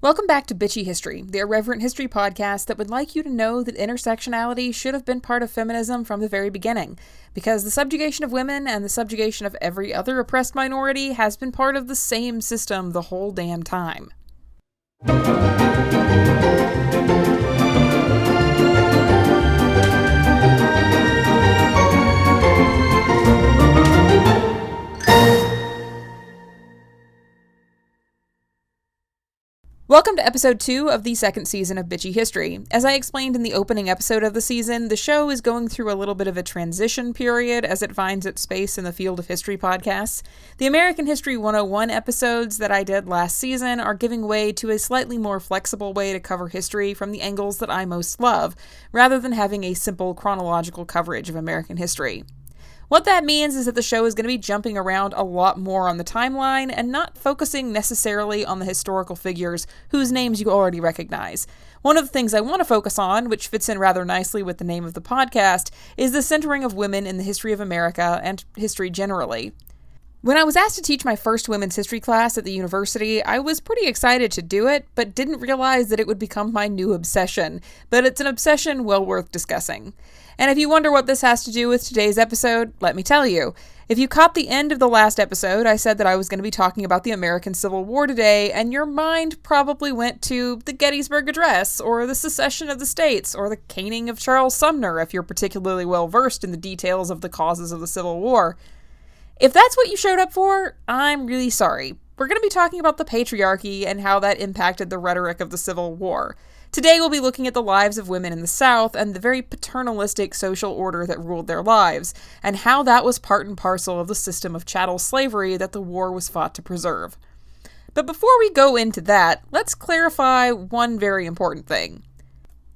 Welcome back to Bitchy History, the irreverent history podcast that would like you to know that intersectionality should have been part of feminism from the very beginning, because the subjugation of women and the subjugation of every other oppressed minority has been part of the same system the whole damn time. Welcome to episode 2 of the second season of Bitchy History. As I explained in the opening episode of the season, the show is going through a little bit of a transition period as it finds its space in the field of history podcasts. The American History 101 episodes that I did last season are giving way to a slightly more flexible way to cover history from the angles that I most love, rather than having a simple chronological coverage of American history. What that means is that the show is going to be jumping around a lot more on the timeline and not focusing necessarily on the historical figures whose names you already recognize. One of the things I want to focus on, which fits in rather nicely with the name of the podcast, is the centering of women in the history of America and history generally. When I was asked to teach my first women's history class at the university, I was pretty excited to do it, but didn't realize that it would become my new obsession. But it's an obsession well worth discussing. And if you wonder what this has to do with today's episode, let me tell you. If you caught the end of the last episode, I said that I was going to be talking about the American Civil War today, and your mind probably went to the Gettysburg Address, or the secession of the states, or the caning of Charles Sumner, if you're particularly well versed in the details of the causes of the Civil War. If that's what you showed up for, I'm really sorry. We're going to be talking about the Patriarchy and how that impacted the rhetoric of the Civil War. Today we'll be looking at the lives of women in the South and the very paternalistic social order that ruled their lives, and how that was part and parcel of the system of chattel slavery that the war was fought to preserve. But before we go into that, let's clarify one very important thing.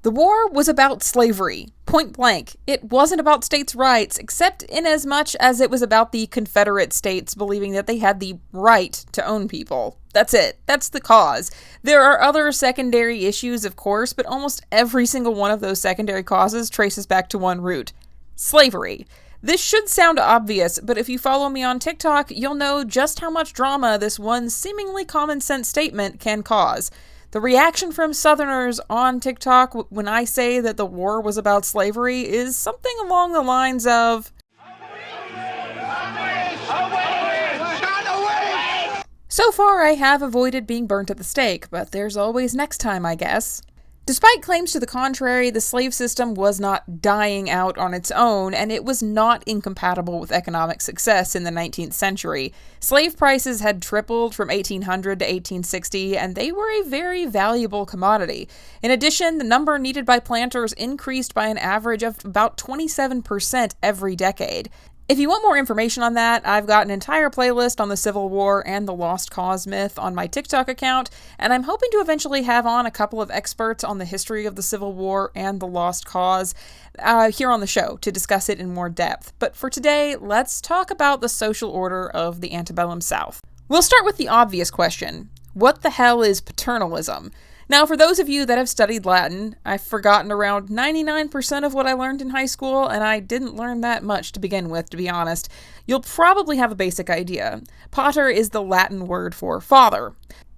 The war was about slavery, point blank. It wasn't about states' rights, except in as much as it was about the Confederate states believing that they had the right to own people. That's it. That's the cause. There are other secondary issues, of course, but almost every single one of those secondary causes traces back to one root: slavery. This should sound obvious, but if you follow me on TikTok, you'll know just how much drama this one seemingly common sense statement can cause. The reaction from Southerners on TikTok when I say that the war was about slavery is something along the lines of, "So far I have avoided being burnt at the stake, but there's always next time, I guess." Despite claims to the contrary, the slave system was not dying out on its own, and it was not incompatible with economic success in the 19th century. Slave prices had tripled from 1800 to 1860, and they were a very valuable commodity. In addition, the number needed by planters increased by an average of about 27% every decade. If you want more information on that, I've got an entire playlist on the Civil War and the Lost Cause myth on my TikTok account, and I'm hoping to eventually have on a couple of experts on the history of the Civil War and the Lost Cause here on the show to discuss it in more depth. But for today, let's talk about the social order of the Antebellum South. We'll start with the obvious question: what the hell is paternalism? Now, for those of you that have studied Latin, I've forgotten around 99% of what I learned in high school, and I didn't learn that much to begin with, to be honest. You'll probably have a basic idea. Pater is the Latin word for father.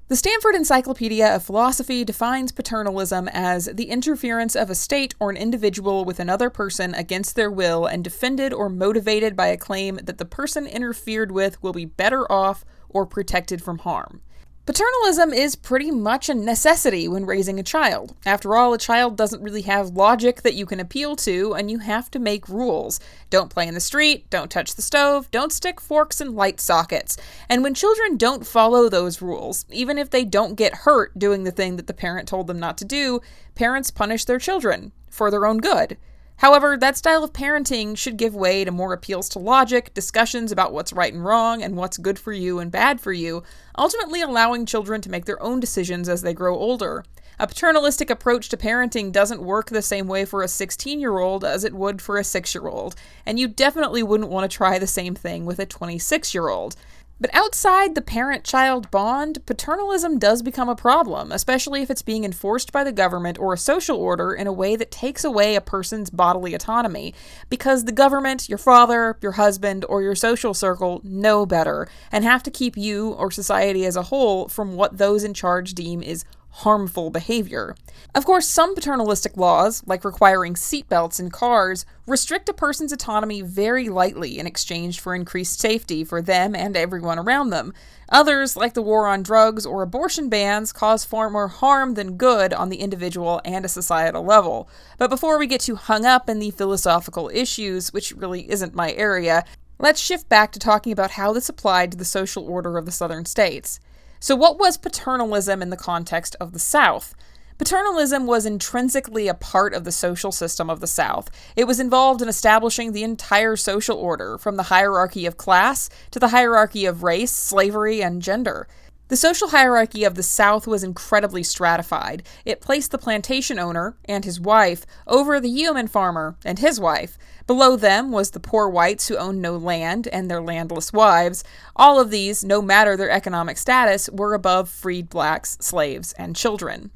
The Stanford Encyclopedia of Philosophy defines paternalism as the interference of a state or an individual with another person against their will and defended or motivated by a claim that the person interfered with will be better off or protected from harm. Paternalism is pretty much a necessity when raising a child. After all, a child doesn't really have logic that you can appeal to, and you have to make rules. Don't play in the street, don't touch the stove, don't stick forks in light sockets. And when children don't follow those rules, even if they don't get hurt doing the thing that the parent told them not to do, parents punish their children for their own good. However, that style of parenting should give way to more appeals to logic, discussions about what's right and wrong, and what's good for you and bad for you, ultimately allowing children to make their own decisions as they grow older. A paternalistic approach to parenting doesn't work the same way for a 16-year-old as it would for a 6-year-old, and you definitely wouldn't want to try the same thing with a 26-year-old. But outside the parent-child bond, paternalism does become a problem, especially if it's being enforced by the government or a social order in a way that takes away a person's bodily autonomy, because the government, your father, your husband, or your social circle know better, and have to keep you, or society as a whole, from what those in charge deem is harmful behavior. Of course, some paternalistic laws, like requiring seatbelts in cars, restrict a person's autonomy very lightly in exchange for increased safety for them and everyone around them. Others, like the war on drugs or abortion bans, cause far more harm than good on the individual and a societal level. But before we get too hung up in the philosophical issues, which really isn't my area, let's shift back to talking about how this applied to the social order of the southern states. So what was paternalism in the context of the South? Paternalism was intrinsically a part of the social system of the South. It was involved in establishing the entire social order, from the hierarchy of class to the hierarchy of race, slavery, and gender. The social hierarchy of the South was incredibly stratified. It placed the plantation owner and his wife over the yeoman farmer and his wife. Below them was the poor whites who owned no land and their landless wives. All of these, no matter their economic status, were above freed blacks, slaves, and children.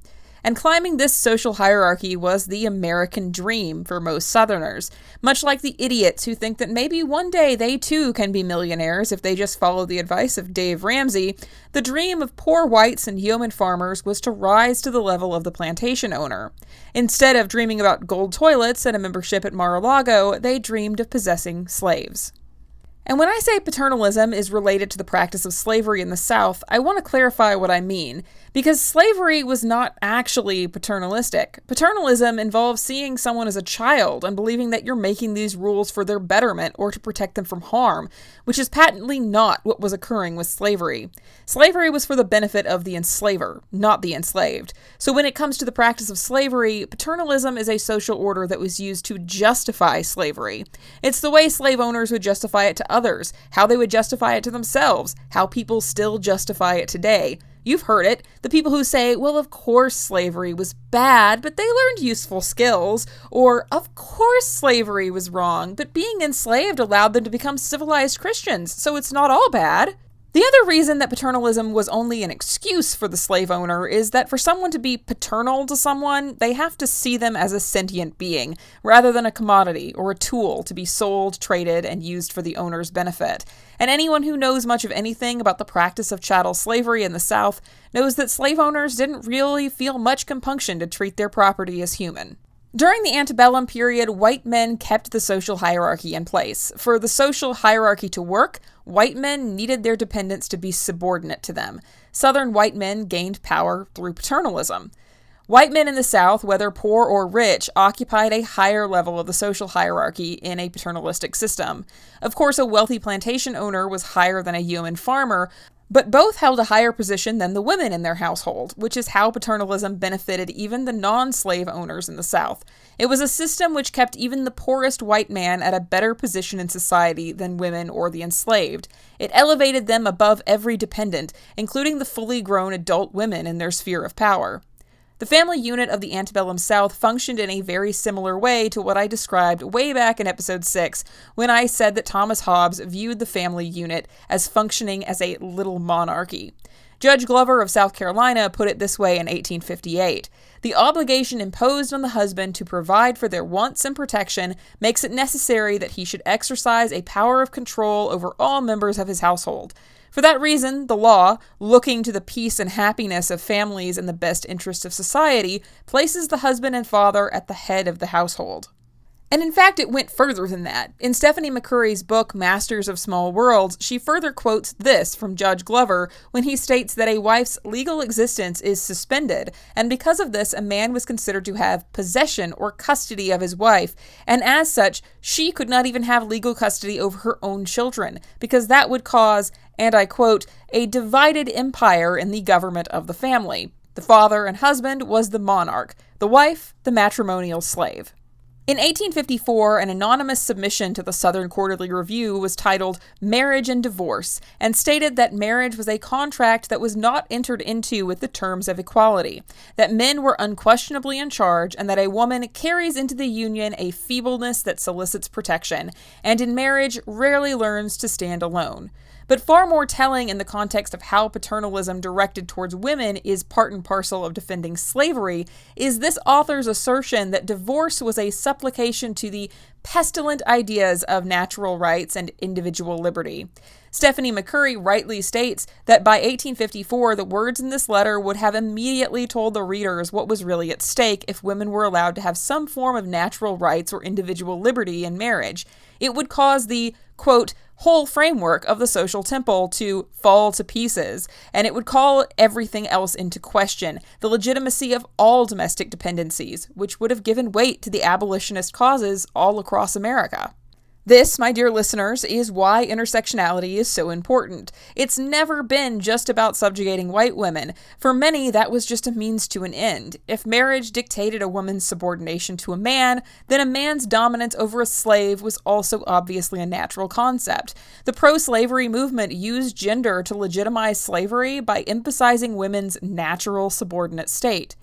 And climbing this social hierarchy was the American dream for most Southerners, much like the idiots who think that maybe one day they too can be millionaires if they just follow the advice of Dave Ramsey. The dream of poor whites and yeoman farmers was to rise to the level of the plantation owner. Instead of dreaming about gold toilets and a membership at Mar-a-Lago, they dreamed of possessing slaves. And when I say paternalism is related to the practice of slavery in the South, I want to clarify what I mean, because slavery was not actually paternalistic. Paternalism involves seeing someone as a child and believing that you're making these rules for their betterment or to protect them from harm, which is patently not what was occurring with slavery. Slavery was for the benefit of the enslaver, not the enslaved. So when it comes to the practice of slavery, paternalism is a social order that was used to justify slavery. It's the way slave owners would justify it to others, how they would justify it to themselves, how people still justify it today. You've heard it. The people who say, well, of course slavery was bad, but they learned useful skills. Or, of course slavery was wrong, but being enslaved allowed them to become civilized Christians, so it's not all bad. The other reason that paternalism was only an excuse for the slave owner is that for someone to be paternal to someone, they have to see them as a sentient being, rather than a commodity or a tool to be sold, traded, and used for the owner's benefit. And anyone who knows much of anything about the practice of chattel slavery in the South knows that slave owners didn't really feel much compunction to treat their property as human. During the antebellum period, white men kept the social hierarchy in place. For the social hierarchy to work, white men needed their dependents to be subordinate to them. Southern white men gained power through paternalism. White men in the South, whether poor or rich, occupied a higher level of the social hierarchy in a paternalistic system. Of course, a wealthy plantation owner was higher than a yeoman farmer, but both held a higher position than the women in their household, which is how paternalism benefited even the non-slave owners in the South. It was a system which kept even the poorest white man at a better position in society than women or the enslaved. It elevated them above every dependent, including the fully grown adult women in their sphere of power. The family unit of the Antebellum South functioned in a very similar way to what I described way back in episode 6, when I said that Thomas Hobbes viewed the family unit as functioning as a little monarchy. Judge Glover of South Carolina put it this way in 1858. The obligation imposed on the husband to provide for their wants and protection makes it necessary that he should exercise a power of control over all members of his household. For that reason, the law, looking to the peace and happiness of families and the best interest of society, places the husband and father at the head of the household. And in fact, it went further than that. In Stephanie McCurry's book, Masters of Small Worlds, she further quotes this from Judge Glover when he states that a wife's legal existence is suspended, and because of this, a man was considered to have possession or custody of his wife, and as such, she could not even have legal custody over her own children, because that would cause, and I quote, a divided empire in the government of the family. The father and husband was the monarch, the wife, the matrimonial slave. In 1854, an anonymous submission to the Southern Quarterly Review was titled Marriage and Divorce, and stated that marriage was a contract that was not entered into with the terms of equality, that men were unquestionably in charge, and that a woman carries into the union a feebleness that solicits protection, and in marriage rarely learns to stand alone. But far more telling in the context of how paternalism directed towards women is part and parcel of defending slavery is this author's assertion that divorce was a supplication to the pestilent ideas of natural rights and individual liberty. Stephanie McCurry rightly states that by 1854, the words in this letter would have immediately told the readers what was really at stake if women were allowed to have some form of natural rights or individual liberty in marriage. It would cause the, quote, whole framework of the social temple to fall to pieces, and it would call everything else into question, the legitimacy of all domestic dependencies, which would have given weight to the abolitionist causes all across America. This, my dear listeners, is why intersectionality is so important. It's never been just about subjugating white women. For many, that was just a means to an end. If marriage dictated a woman's subordination to a man, then a man's dominance over a slave was also obviously a natural concept. The pro-slavery movement used gender to legitimize slavery by emphasizing women's natural subordinate state.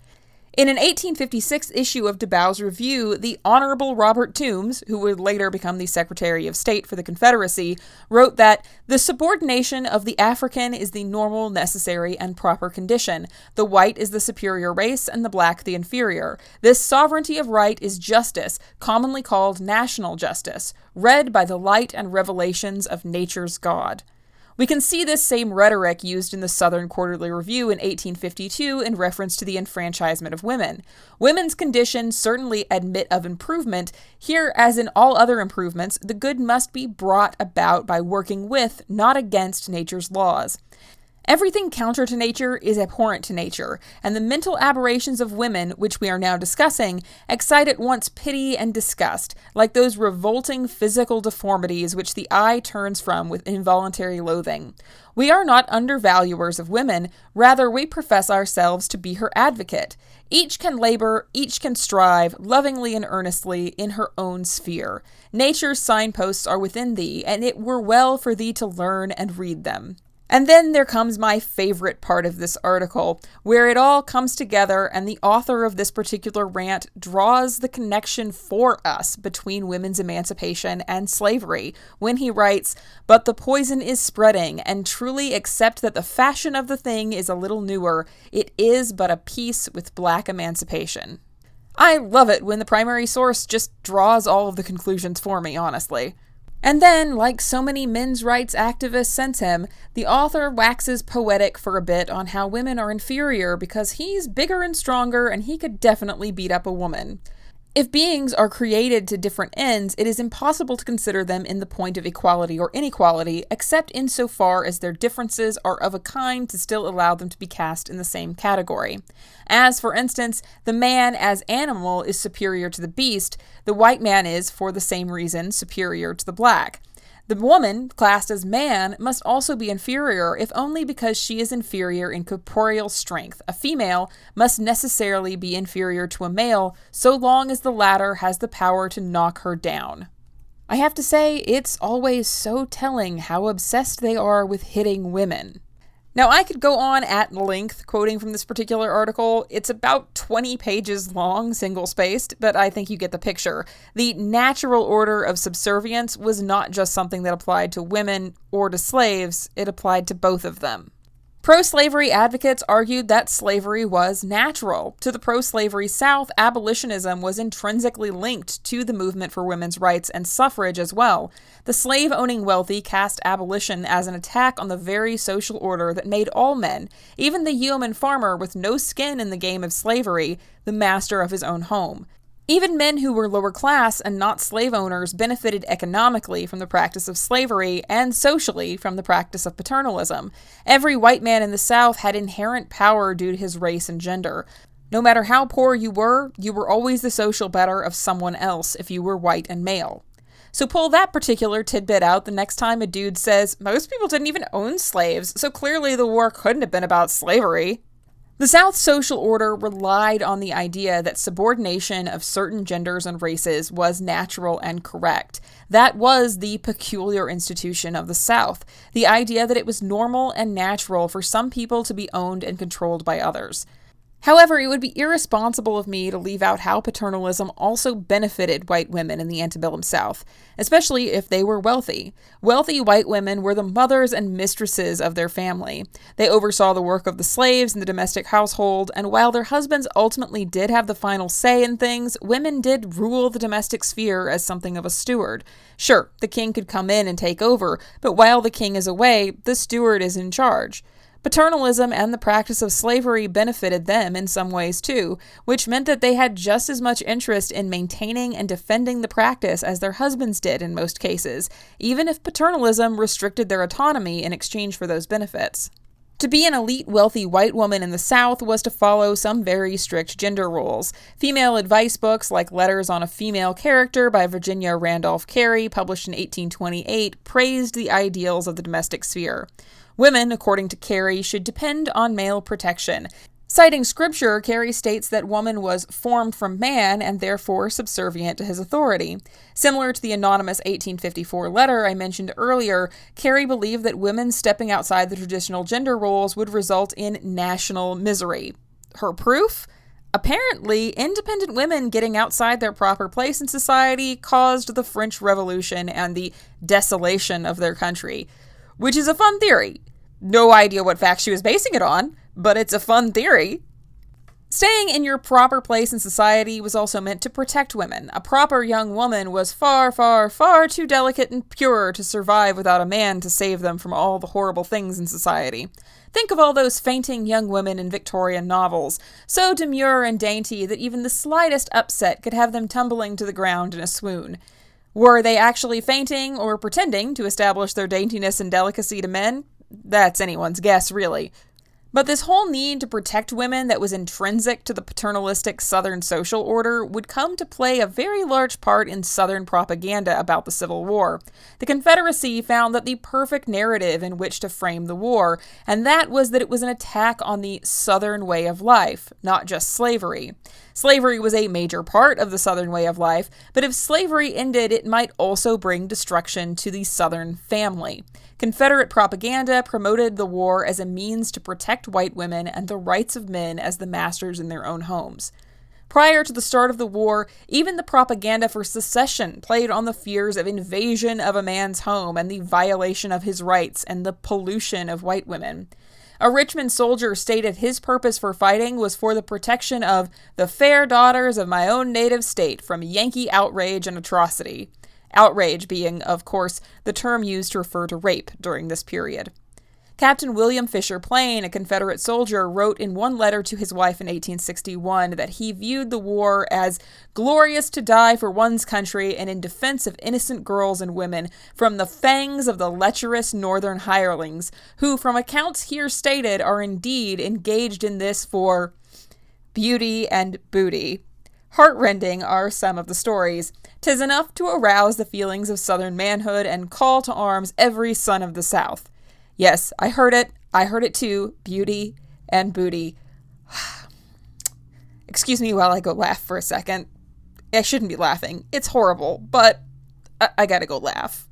In an 1856 issue of DeBow's Review, the Honorable Robert Toombs, who would later become the Secretary of State for the Confederacy, wrote that the subordination of the African is the normal, necessary, and proper condition. The white is the superior race, and the black the inferior. This sovereignty of right is justice, commonly called national justice, read by the light and revelations of nature's God. We can see this same rhetoric used in the Southern Quarterly Review in 1852 in reference to the enfranchisement of women. Women's condition certainly admit of improvement. Here, as in all other improvements, the good must be brought about by working with, not against, nature's laws. Everything counter to nature is abhorrent to nature, and the mental aberrations of women, which we are now discussing, excite at once pity and disgust, like those revolting physical deformities which the eye turns from with involuntary loathing. We are not undervaluers of women, rather we profess ourselves to be her advocate. Each can labor, each can strive, lovingly and earnestly, in her own sphere. Nature's signposts are within thee, and it were well for thee to learn and read them. And then there comes my favorite part of this article, where it all comes together and the author of this particular rant draws the connection for us between women's emancipation and slavery when he writes, "But the poison is spreading, and truly except that the fashion of the thing is a little newer, it is but a piece with black emancipation." I love it when the primary source just draws all of the conclusions for me, honestly. And then, like so many men's rights activists since him, the author waxes poetic for a bit on how women are inferior because he's bigger and stronger and he could definitely beat up a woman. If beings are created to different ends, it is impossible to consider them in the point of equality or inequality, except insofar as their differences are of a kind to still allow them to be cast in the same category. As, for instance, the man as animal is superior to the beast, the white man is, for the same reason, superior to the black. The woman, classed as man, must also be inferior, if only because she is inferior in corporeal strength. A female must necessarily be inferior to a male, so long as the latter has the power to knock her down. I have to say, it's always so telling how obsessed they are with hitting women. Now, I could go on at length quoting from this particular article. It's about 20 pages long, single-spaced, but I think you get the picture. The natural order of subservience was not just something that applied to women or to slaves, it applied to both of them. Pro-slavery advocates argued that slavery was natural. To the pro-slavery South, abolitionism was intrinsically linked to the movement for women's rights and suffrage as well. The slave-owning wealthy cast abolition as an attack on the very social order that made all men, even the yeoman farmer with no skin in the game of slavery, the master of his own home. Even men who were lower class and not slave owners benefited economically from the practice of slavery and socially from the practice of paternalism. Every white man in the South had inherent power due to his race and gender. No matter how poor you were always the social better of someone else if you were white and male. So pull that particular tidbit out the next time a dude says, most people didn't even own slaves, so clearly the war couldn't have been about slavery. The South's social order relied on the idea that subordination of certain genders and races was natural and correct. That was the peculiar institution of the South, the idea that it was normal and natural for some people to be owned and controlled by others. However, it would be irresponsible of me to leave out how paternalism also benefited white women in the Antebellum South, especially if they were wealthy. Wealthy white women were the mothers and mistresses of their family. They oversaw the work of the slaves in the domestic household, and while their husbands ultimately did have the final say in things, women did rule the domestic sphere as something of a steward. Sure, the king could come in and take over, but while the king is away, the steward is in charge. Paternalism and the practice of slavery benefited them in some ways too, which meant that they had just as much interest in maintaining and defending the practice as their husbands did in most cases, even if paternalism restricted their autonomy in exchange for those benefits. To be an elite, wealthy white woman in the South was to follow some very strict gender rules. Female advice books like Letters on a Female Character by Virginia Randolph Carey, published in 1828, praised the ideals of the domestic sphere. Women, according to Carey, should depend on male protection. Citing scripture, Carey states that woman was formed from man and therefore subservient to his authority. Similar to the anonymous 1854 letter I mentioned earlier, Carey believed that women stepping outside the traditional gender roles would result in national misery. Her proof? Apparently, independent women getting outside their proper place in society caused the French Revolution and the desolation of their country. Which is a fun theory. No idea what facts she was basing it on, but it's a fun theory. Staying in your proper place in society was also meant to protect women. A proper young woman was far, far, far too delicate and pure to survive without a man to save them from all the horrible things in society. Think of all those fainting young women in Victorian novels, so demure and dainty that even the slightest upset could have them tumbling to the ground in a swoon. Were they actually fainting or pretending to establish their daintiness and delicacy to men? That's anyone's guess, really. But this whole need to protect women that was intrinsic to the paternalistic Southern social order would come to play a very large part in Southern propaganda about the Civil War. The Confederacy found that the perfect narrative in which to frame the war, and that was that it was an attack on the Southern way of life, not just slavery. Slavery was a major part of the Southern way of life, but if slavery ended, it might also bring destruction to the Southern family. Confederate propaganda promoted the war as a means to protect white women and the rights of men as the masters in their own homes. Prior to the start of the war, even the propaganda for secession played on the fears of invasion of a man's home and the violation of his rights and the pollution of white women. A Richmond soldier stated his purpose for fighting was for the protection of the fair daughters of my own native state from Yankee outrage and atrocity. Outrage being, of course, the term used to refer to rape during this period. Captain William Fisher Plain, a Confederate soldier, wrote in one letter to his wife in 1861 that he viewed the war as glorious to die for one's country and in defense of innocent girls and women from the fangs of the lecherous northern hirelings, who, from accounts here stated, are indeed engaged in this for beauty and booty. Heartrending are some of the stories. 'Tis enough to arouse the feelings of Southern manhood and call to arms every son of the South. Yes, I heard it. I heard it too. Beauty and booty. Excuse me while I go laugh for a second. I shouldn't be laughing. It's horrible, but I gotta go laugh.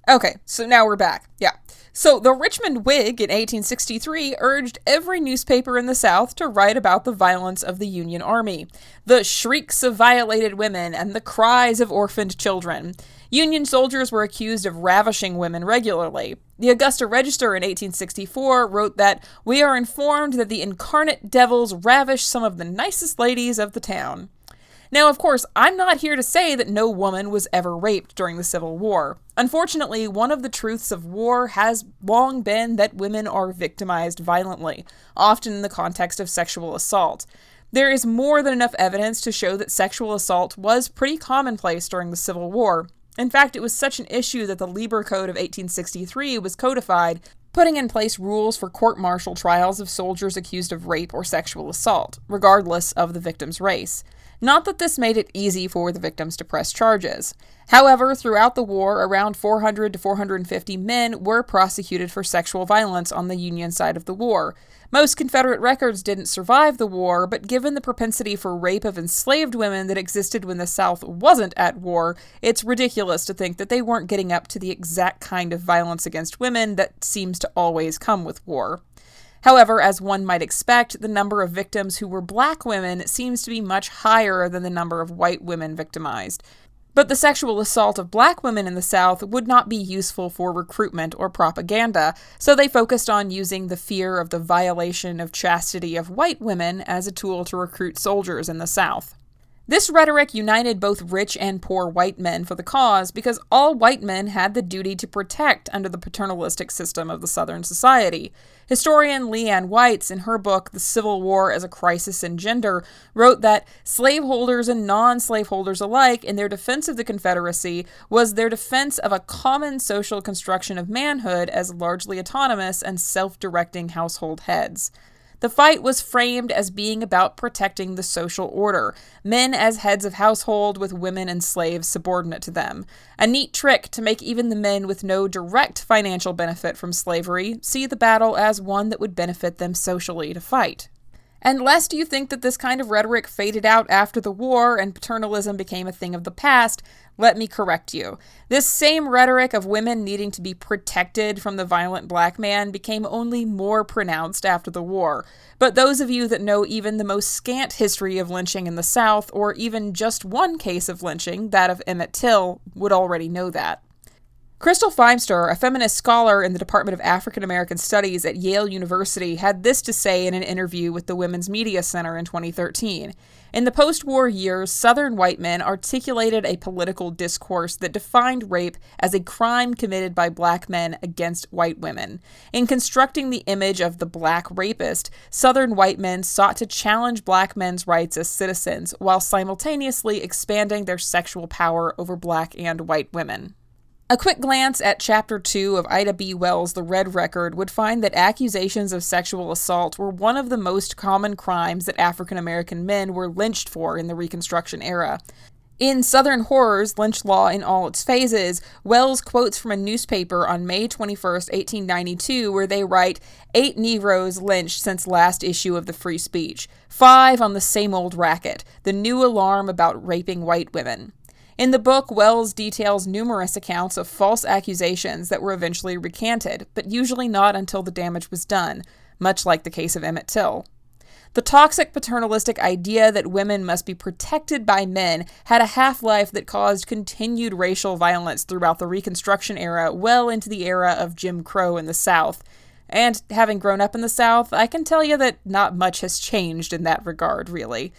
Okay, so now we're back. Yeah. So the Richmond Whig in 1863 urged every newspaper in the South to write about the violence of the Union Army, the shrieks of violated women, and the cries of orphaned children. Union soldiers were accused of ravishing women regularly. The Augusta Register in 1864 wrote that, "We are informed that the incarnate devils ravish some of the nicest ladies of the town." Now, of course, I'm not here to say that no woman was ever raped during the Civil War. Unfortunately, one of the truths of war has long been that women are victimized violently, often in the context of sexual assault. There is more than enough evidence to show that sexual assault was pretty commonplace during the Civil War. In fact, it was such an issue that the Lieber Code of 1863 was codified, putting in place rules for court-martial trials of soldiers accused of rape or sexual assault, regardless of the victim's race. Not that this made it easy for the victims to press charges. However, throughout the war, around 400 to 450 men were prosecuted for sexual violence on the Union side of the war. Most Confederate records didn't survive the war, but given the propensity for rape of enslaved women that existed when the South wasn't at war, it's ridiculous to think that they weren't getting up to the exact kind of violence against women that seems to always come with war. However, as one might expect, the number of victims who were black women seems to be much higher than the number of white women victimized. But the sexual assault of black women in the South would not be useful for recruitment or propaganda, so they focused on using the fear of the violation of chastity of white women as a tool to recruit soldiers in the South. This rhetoric united both rich and poor white men for the cause because all white men had the duty to protect under the paternalistic system of the Southern society. Historian Leanne Whites, in her book The Civil War as a Crisis in Gender, wrote that slaveholders and non-slaveholders alike, in their defense of the Confederacy, was their defense of a common social construction of manhood as largely autonomous and self-directing household heads. The fight was framed as being about protecting the social order, men as heads of household with women and slaves subordinate to them. A neat trick to make even the men with no direct financial benefit from slavery see the battle as one that would benefit them socially to fight. And lest you think that this kind of rhetoric faded out after the war and paternalism became a thing of the past, let me correct you. This same rhetoric of women needing to be protected from the violent black man became only more pronounced after the war. But those of you that know even the most scant history of lynching in the South, or even just one case of lynching, that of Emmett Till, would already know that. Crystal Feimster, a feminist scholar in the Department of African American Studies at Yale University, had this to say in an interview with the Women's Media Center in 2013. In the post-war years, Southern white men articulated a political discourse that defined rape as a crime committed by black men against white women. In constructing the image of the black rapist, Southern white men sought to challenge black men's rights as citizens, while simultaneously expanding their sexual power over black and white women. A quick glance at Chapter 2 of Ida B. Wells' The Red Record would find that accusations of sexual assault were one of the most common crimes that African American men were lynched for in the Reconstruction era. In Southern Horrors, Lynch Law in All Its Phases, Wells quotes from a newspaper on May 21, 1892, where they write, 8 Negroes lynched since last issue of the Free Speech, 5 on the same old racket, the new alarm about raping white women. In the book, Wells details numerous accounts of false accusations that were eventually recanted, but usually not until the damage was done, much like the case of Emmett Till. The toxic paternalistic idea that women must be protected by men had a half-life that caused continued racial violence throughout the Reconstruction era well into the era of Jim Crow in the South. And having grown up in the South, I can tell you that not much has changed in that regard, really.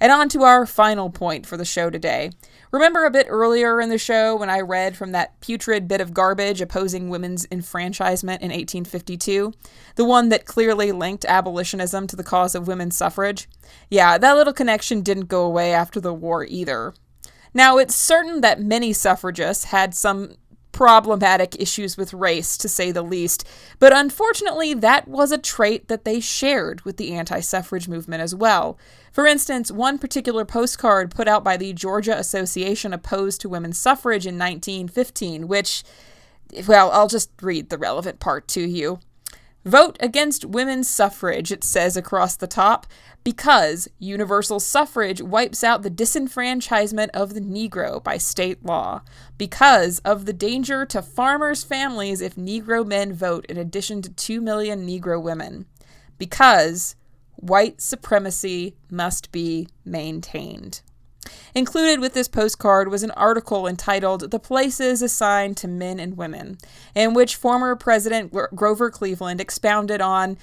And on to our final point for the show today. Remember a bit earlier in the show when I read from that putrid bit of garbage opposing women's enfranchisement in 1852? The one that clearly linked abolitionism to the cause of women's suffrage? Yeah, that little connection didn't go away after the war either. Now, it's certain that many suffragists had some problematic issues with race, to say the least, but unfortunately that was a trait that they shared with the anti-suffrage movement as well. For instance, one particular postcard put out by the Georgia Association opposed to women's suffrage in 1915, which, well, I'll just read the relevant part to you. Vote against women's suffrage, it says across the top, because universal suffrage wipes out the disenfranchisement of the Negro by state law, because of the danger to farmers' families if Negro men vote in addition to 2 million Negro women, because white supremacy must be maintained. Included with this postcard was an article entitled The Places Assigned to Men and Women, in which former President Grover Cleveland expounded on,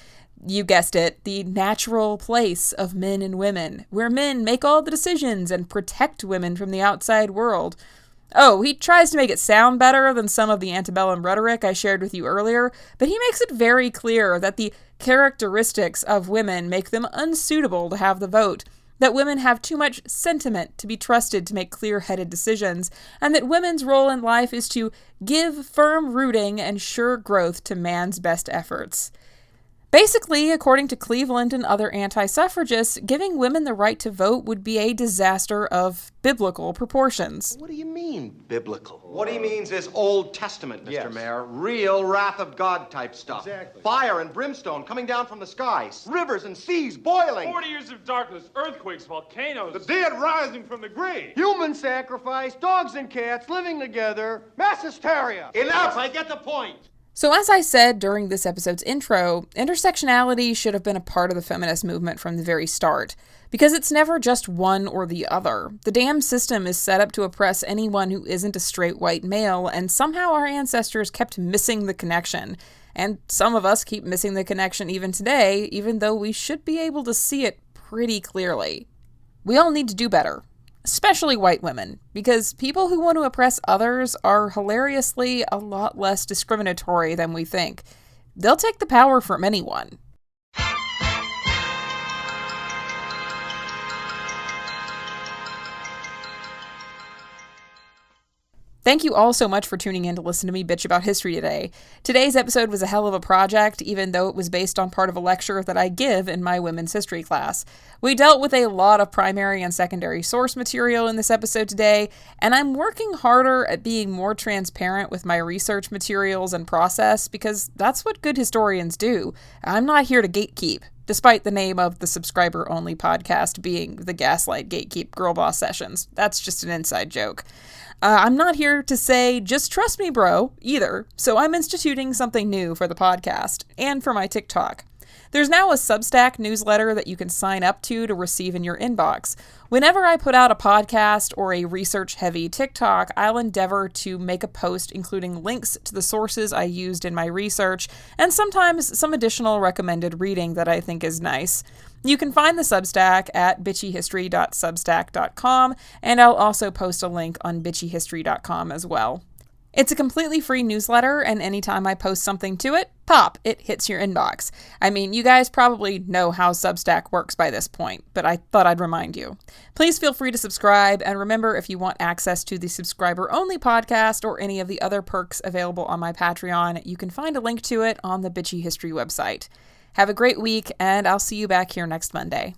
you guessed it, the natural place of men and women, where men make all the decisions and protect women from the outside world. Oh, he tries to make it sound better than some of the antebellum rhetoric I shared with you earlier, but he makes it very clear that the characteristics of women make them unsuitable to have the vote, that women have too much sentiment to be trusted to make clear-headed decisions, and that women's role in life is to give firm rooting and sure growth to man's best efforts. Basically, according to Cleveland and other anti-suffragists, giving women the right to vote would be a disaster of biblical proportions. What do you mean, biblical? What he means is Old Testament, Mr. Yes. Mayor. Real wrath of God type stuff. Exactly. Fire and brimstone coming down from the skies. Rivers and seas boiling. 40 years of darkness, earthquakes, volcanoes. The dead rising from the grave. Human sacrifice, dogs and cats living together, mass hysteria. Enough, I get the point. So as I said during this episode's intro, intersectionality should have been a part of the feminist movement from the very start, because it's never just one or the other. The damn system is set up to oppress anyone who isn't a straight white male, and somehow our ancestors kept missing the connection. And some of us keep missing the connection even today, even though we should be able to see it pretty clearly. We all need to do better. Especially white women, because people who want to oppress others are hilariously a lot less discriminatory than we think. They'll take the power from anyone. Thank you all so much for tuning in to listen to me bitch about history today. Today's episode was a hell of a project, even though it was based on part of a lecture that I give in my women's history class. We dealt with a lot of primary and secondary source material in this episode today, and I'm working harder at being more transparent with my research materials and process, because that's what good historians do. I'm not here to gatekeep, despite the name of the subscriber-only podcast being the Gaslight Gatekeep Girl Boss Sessions. That's just an inside joke. I'm not here to say, just trust me, bro, either, so I'm instituting something new for the podcast, and for my TikTok. There's now a Substack newsletter that you can sign up to receive in your inbox. Whenever I put out a podcast or a research-heavy TikTok, I'll endeavor to make a post including links to the sources I used in my research, and sometimes some additional recommended reading that I think is nice. You can find the Substack at bitchyhistory.substack.com, and I'll also post a link on bitchyhistory.com as well. It's a completely free newsletter, and anytime I post something to it, pop, it hits your inbox. I mean, you guys probably know how Substack works by this point, but I thought I'd remind you. Please feel free to subscribe, and remember, if you want access to the subscriber-only podcast or any of the other perks available on my Patreon, you can find a link to it on the Bitchy History website. Have a great week, and I'll see you back here next Monday.